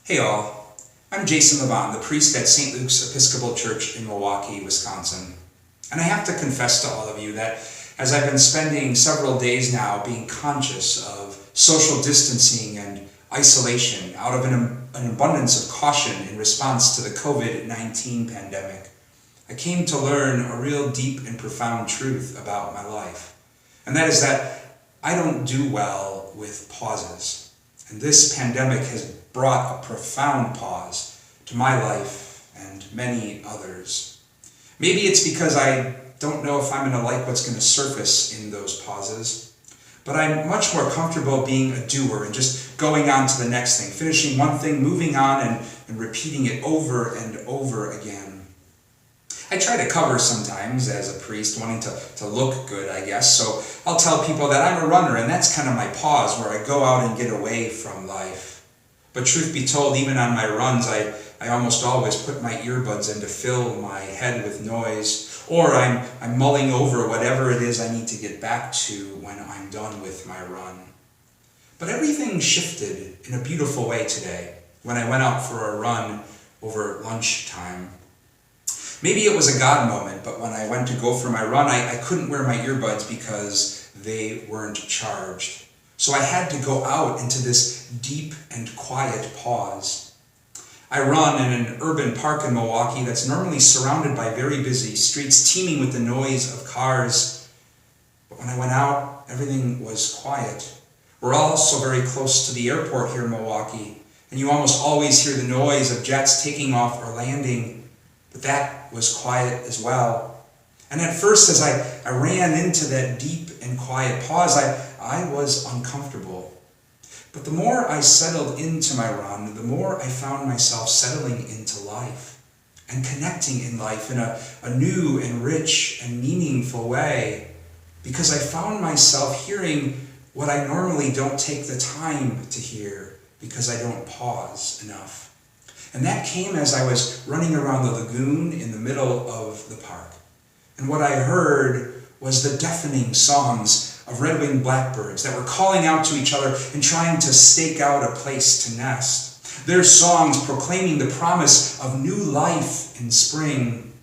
Hey all, I'm Jason Levon, the priest at St. Luke's Episcopal Church in Milwaukee, Wisconsin. And I have to confess to all of you that as I've been spending several days now being conscious of social distancing and isolation out of an abundance of caution in response to the COVID-19 pandemic, I came to learn a real deep and profound truth about my life. And that is that I don't do well with pauses. And this pandemic has brought a profound pause to my life and many others. Maybe it's because I don't know if I'm going to like what's going to surface in those pauses, but I'm much more comfortable being a doer and just going on to the next thing, finishing one thing, moving on, and repeating it over and over again. I try to cover sometimes as a priest, wanting to look good, I guess, so I'll tell people that I'm a runner, and that's kind of my pause where I go out and get away from life. But truth be told, even on my runs, I almost always put my earbuds in to fill my head with noise, or I'm mulling over whatever it is I need to get back to when I'm done with my run. But everything shifted in a beautiful way today when I went out for a run over lunchtime. Maybe it was a God moment, but when I went to go for my run, I couldn't wear my earbuds because they weren't charged. So I had to go out into this deep and quiet pause. I run in an urban park in Milwaukee that's normally surrounded by very busy streets teeming with the noise of cars. But when I went out, everything was quiet. We're also very close to the airport here in Milwaukee, and you almost always hear the noise of jets taking off or landing, but that was quiet as well. And at first, as I ran into that deep and quiet pause, I was uncomfortable. But the more I settled into my run, the more I found myself settling into life and connecting in life in a new and rich and meaningful way, because I found myself hearing what I normally don't take the time to hear because I don't pause enough. And that came as I was running around the lagoon in the middle of the park. And what I heard was the deafening songs of red-winged blackbirds that were calling out to each other and trying to stake out a place to nest. Their songs proclaiming the promise of new life in spring.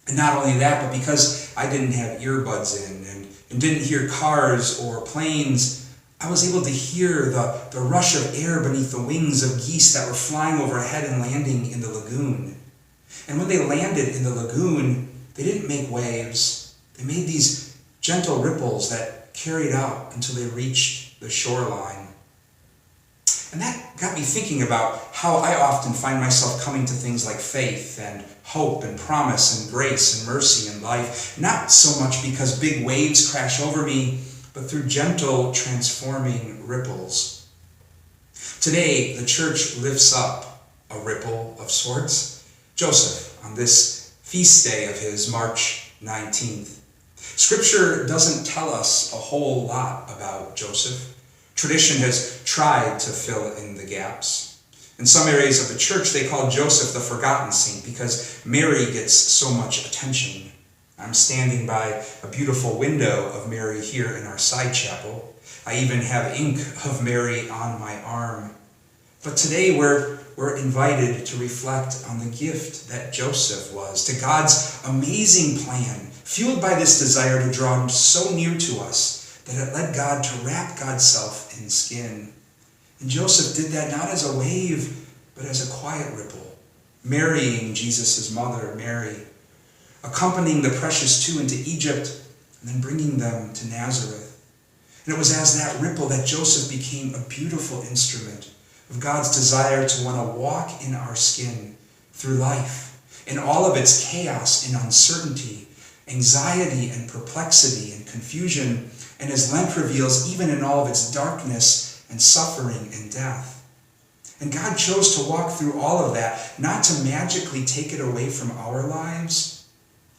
And not only that, but because I didn't have earbuds in and didn't hear cars or planes, I was able to hear the rush of air beneath the wings of geese that were flying overhead and landing in the lagoon. And when they landed in the lagoon, they didn't make waves. They made these gentle ripples that carried out until they reached the shoreline. And that got me thinking about how I often find myself coming to things like faith and hope and promise and grace and mercy in life, not so much because big waves crash over me, but through gentle, transforming ripples. Today, the church lifts up a ripple of sorts. Joseph, on this feast day of his, March 19th. Scripture doesn't tell us a whole lot about Joseph. Tradition has tried to fill in the gaps. In some areas of the church, they call Joseph the forgotten saint because Mary gets so much attention. I'm standing by a beautiful window of Mary here in our side chapel. I even have ink of Mary on my arm. But today we're invited to reflect on the gift that Joseph was, to God's amazing plan, fueled by this desire to draw him so near to us that it led God to wrap God's self in skin. And Joseph did that not as a wave, but as a quiet ripple, marrying Jesus' mother, Mary, accompanying the precious two into Egypt, and then bringing them to Nazareth. And it was as that ripple that Joseph became a beautiful instrument of God's desire to want to walk in our skin through life, in all of its chaos and uncertainty, anxiety and perplexity and confusion, and as Lent reveals, even in all of its darkness and suffering and death. And God chose to walk through all of that, not to magically take it away from our lives,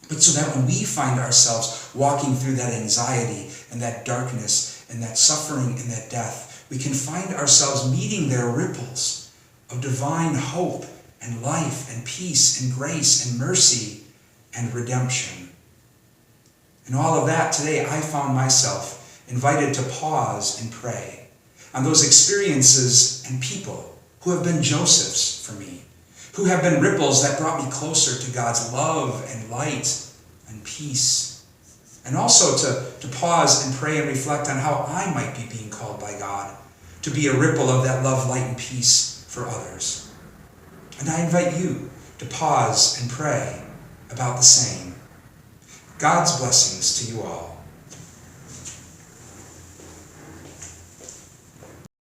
but so that when we find ourselves walking through that anxiety and that darkness and that suffering and that death, we can find ourselves meeting their ripples of divine hope and life and peace and grace and mercy and redemption. In all of that, today I found myself invited to pause and pray on those experiences and people who have been Josephs for me, who have been ripples that brought me closer to God's love and light and peace. And also to pause and pray and reflect on how I might be being called by God to be a ripple of that love, light, and peace for others. And I invite you to pause and pray about the same. God's blessings to you all.